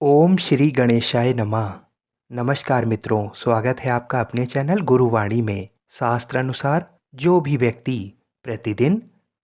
ओम श्री गणेशाय नमः। नमस्कार मित्रों, स्वागत है आपका अपने चैनल गुरुवाणी में। शास्त्र अनुसार जो भी व्यक्ति प्रतिदिन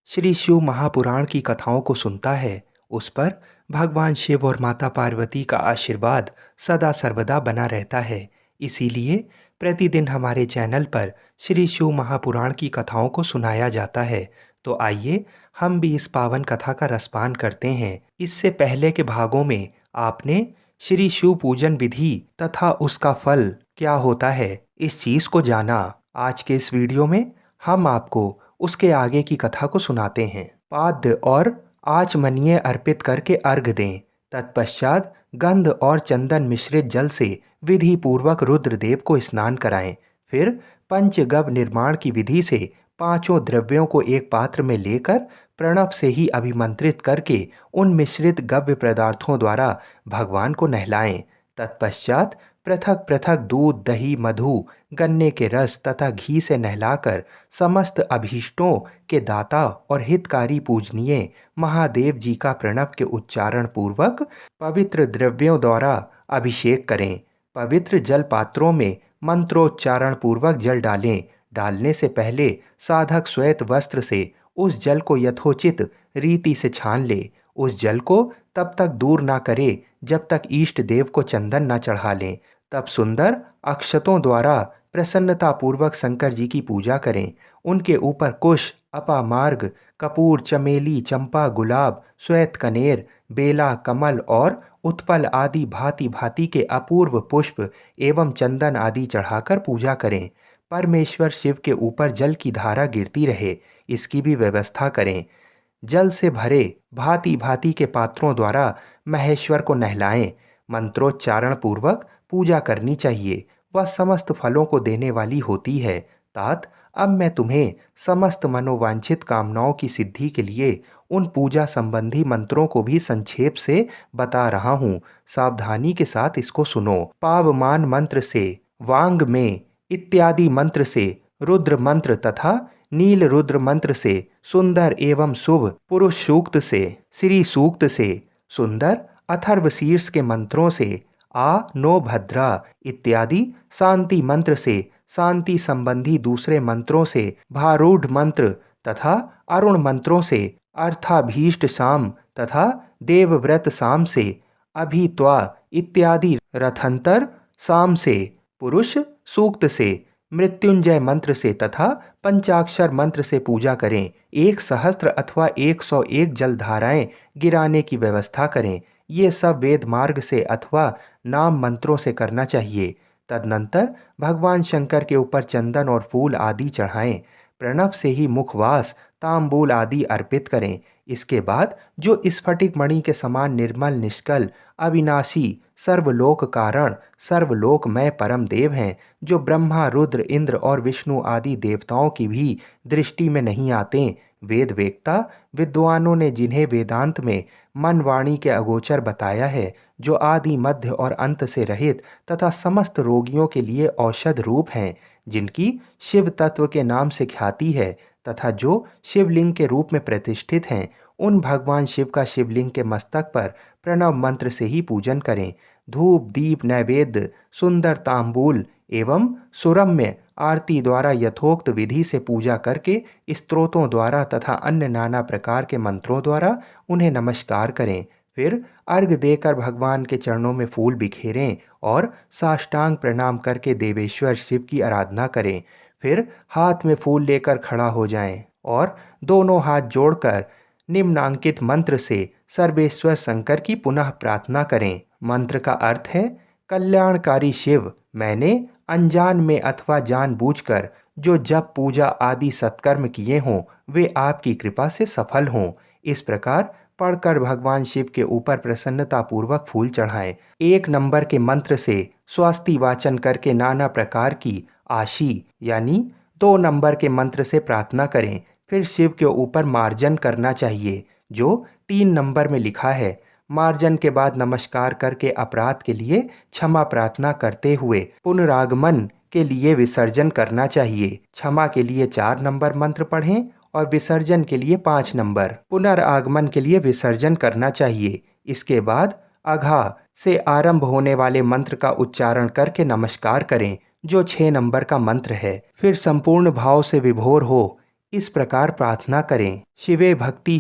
श्री शिव महापुराण की कथाओं को सुनता है, उस पर भगवान शिव और माता पार्वती का आशीर्वाद सदा सर्वदा बना रहता है। इसीलिए प्रतिदिन हमारे चैनल पर श्री शिव महापुराण की कथाओं को सुनाया जाता है। तो आइए हम भी इस पावन कथा का रसपान करते हैं। इससे पहले के भागों में आपने श्री शिव पूजन विधि तथा उसका फल क्या होता है, इस चीज को जाना। आज के इस वीडियो में हम आपको उसके आगे की कथा को सुनाते हैं। पाद्य और आचमनीय अर्पित करके अर्घ दें। तत्पश्चात गंध और चंदन मिश्रित जल से विधि पूर्वक रुद्रदेव को स्नान कराएं। फिर पंचगव्य निर्माण की विधि से पांचों द्रव्यों को एक पात्र में लेकर प्रणव से ही अभिमंत्रित करके उन मिश्रित गव्य पदार्थों द्वारा भगवान को नहलाएं। तत्पश्चात पृथक पृथक दूध, दही, मधु, गन्ने के रस तथा घी से नहलाकर समस्त अभीष्टों के दाता और हितकारी पूजनीय महादेव जी का प्रणव के उच्चारण पूर्वक पवित्र द्रव्यों द्वारा अभिषेक करें। पवित्र जल पात्रों में मंत्रोच्चारण पूर्वक जल डालें। डालने से पहले साधक श्वेत वस्त्र से उस जल को यथोचित रीति से छान ले। उस जल को तब तक दूर ना करे जब तक इष्ट देव को चंदन न चढ़ा लें। तब सुंदर अक्षतों द्वारा प्रसन्नता पूर्वक शंकर जी की पूजा करें। उनके ऊपर कुश, अपामार्ग, कपूर, चमेली, चंपा, गुलाब, श्वेत कनेर, बेला, कमल और उत्पल आदि भांति भांति के अपूर्व पुष्प एवं चंदन आदि चढ़ाकर पूजा करें। परमेश्वर शिव के ऊपर जल की धारा गिरती रहे, इसकी भी व्यवस्था करें। जल से भरे भांति भांति के पात्रों द्वारा महेश्वर को नहलाएं। मंत्रोच्चारण पूर्वक पूजा करनी चाहिए, वह समस्त फलों को देने वाली होती है। तात अब मैं तुम्हें समस्त मनोवांछित कामनाओं की सिद्धि के लिए उन पूजा संबंधी मंत्रों को भी संक्षेप से बता रहा हूँ। सावधानी के साथ इसको सुनो। पावमान मंत्र से, वांग में इत्यादि मंत्र से, रुद्र मंत्र तथा नील रुद्र मंत्र से, सुंदर एवं शुभ पुरुष सूक्त से, श्री सूक्त से, सुंदर अथर्व शीर्ष के मंत्रों से, आ नो भद्रा इत्यादि शांति मंत्र से, शांति संबंधी दूसरे मंत्रों से, भारूढ़ मंत्र तथा अरुण मंत्रों से, अर्थाभीष्ट शाम तथा देवव्रत शाम से, अभित्वा इत्यादि रथंतर शाम से, पुरुष सूक्त से, मृत्युंजय मंत्र से तथा पंचाक्षर मंत्र से पूजा करें। 1 सहस्त्र अथवा 101 जलधाराएं गिराने की व्यवस्था करें। ये सब वेद मार्ग से अथवा नाम मंत्रों से करना चाहिए। तदनंतर भगवान शंकर के ऊपर चंदन और फूल आदि चढ़ाएं। प्रणव से ही मुखवास, तांबूल आदि अर्पित करें। इसके बाद जो स्फटिक मणि के समान निर्मल, निष्कल, अविनाशी, सर्वलोक कारण, सर्वलोकमय परम देव हैं, जो ब्रह्मा, रुद्र, इंद्र और विष्णु आदि देवताओं की भी दृष्टि में नहीं आते, वेद वेत्ता विद्वानों ने जिन्हें वेदांत में मन वाणी के अगोचर बताया है, जो आदि मध्य और अंत से रहित तथा समस्त रोगियों के लिए औषध रूप हैं, जिनकी शिव तत्व के नाम से ख्याति है तथा जो शिवलिंग के रूप में प्रतिष्ठित हैं, उन भगवान शिव का शिवलिंग के मस्तक पर प्रणव मंत्र से ही पूजन करें। धूप, दीप, नैवेद्य, सुंदर तांबूल एवं सुरम्य आरती द्वारा यथोक्त विधि से पूजा करके स्तोत्रों द्वारा तथा अन्य नाना प्रकार के मंत्रों द्वारा उन्हें नमस्कार करें। फिर अर्घ देकर भगवान के चरणों में फूल बिखेरें और साष्टांग प्रणाम करके देवेश्वर शिव की आराधना करें। फिर हाथ में फूल लेकर खड़ा हो जाएं और दोनों हाथ जोड़कर निम्नांकित मंत्र से सर्वेश्वर शंकर की पुनः प्रार्थना करें। मंत्र का अर्थ है, कल्याणकारी शिव, मैंने अनजान में अथवा जानबूझकर जो जप, पूजा आदि सत्कर्म किए हों, वे आपकी कृपा से सफल हों। इस प्रकार पढ़कर भगवान शिव के ऊपर प्रसन्नता पूर्वक फूल चढ़ाएं। 1 नंबर के मंत्र से स्वस्ति वाचन करके नाना प्रकार की आशी यानी 2 नंबर के मंत्र से प्रार्थना करें। फिर शिव के ऊपर मार्जन करना चाहिए, जो 3 नंबर में लिखा है। मार्जन के बाद नमस्कार करके अपराध के लिए क्षमा प्रार्थना करते हुए पुनरागमन के लिए विसर्जन करना चाहिए। क्षमा के लिए 4 नंबर मंत्र पढ़ें और विसर्जन के लिए 5 नंबर, पुनरागमन के लिए विसर्जन करना चाहिए। इसके बाद अघा से आरंभ होने वाले मंत्र का उच्चारण करके नमस्कार करें, जो 6 नंबर का मंत्र है। फिर संपूर्ण भाव से विभोर हो इस प्रकार प्रार्थना करें, शिवे भक्ति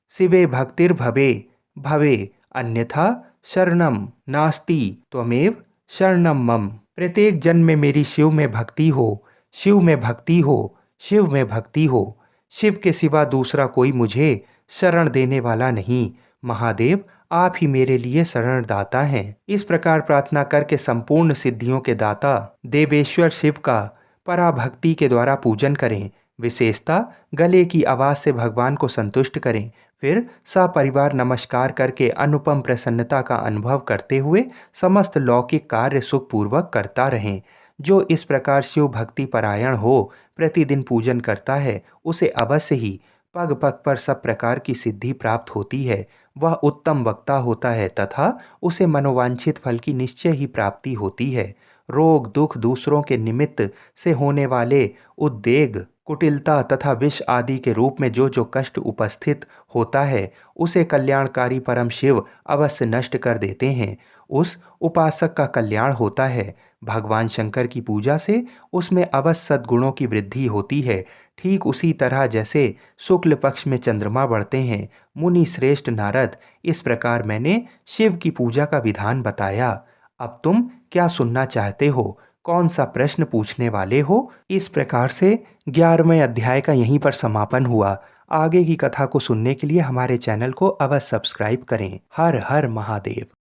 शिवे भक्तिर्भवे भवे अन्यथा शरणम नास्ति त्वमेव शरणम मम। प्रत्येक जन्म में मेरी शिव में भक्ति हो, शिव में भक्ति हो, शिव में भक्ति हो। शिव के सिवा दूसरा कोई मुझे शरण देने वाला नहीं। महादेव आप ही मेरे लिए शरणदाता हैं। इस प्रकार प्रार्थना करके संपूर्ण सिद्धियों के दाता देवेश्वर शिव का पराभक्ति के द्वारा पूजन करें। विशेषता गले की आवाज़ से भगवान को संतुष्ट करें। फिर सपरिवार नमस्कार करके अनुपम प्रसन्नता का अनुभव करते हुए समस्त लौकिक कार्य सुखपूर्वक करता रहें। जो इस प्रकार शिव भक्ति परायण हो प्रतिदिन पूजन करता है, उसे अवश्य ही पग पग पर सब प्रकार की सिद्धि प्राप्त होती है। वह उत्तम वक्ता होता है तथा उसे मनोवांछित फल की निश्चय ही प्राप्ति होती है। रोग दुख दूसरों के निमित्त से होने वाले उद्वेग कुटिलता तथा विष आदि के रूप में जो जो कष्ट उपस्थित होता है, उसे कल्याणकारी परम शिव अवश्य नष्ट कर देते हैं। उस उपासक का कल्याण होता है। भगवान शंकर की पूजा से उसमें अवश्य सद्गुणों की वृद्धि होती है। ठीक उसी तरह जैसे शुक्ल पक्ष में चंद्रमा बढ़ते हैं। मुनि श्रेष्ठ नारद, इस प्रकार मैंने शिव की पूजा का विधान बताया। अब तुम क्या सुनना चाहते हो? कौन सा प्रश्न पूछने वाले हो? इस प्रकार से 11वें अध्याय का यहीं पर समापन हुआ। आगे की कथा को सुनने के लिए हमारे चैनल को अवश्य सब्सक्राइब करें। हर हर महादेव।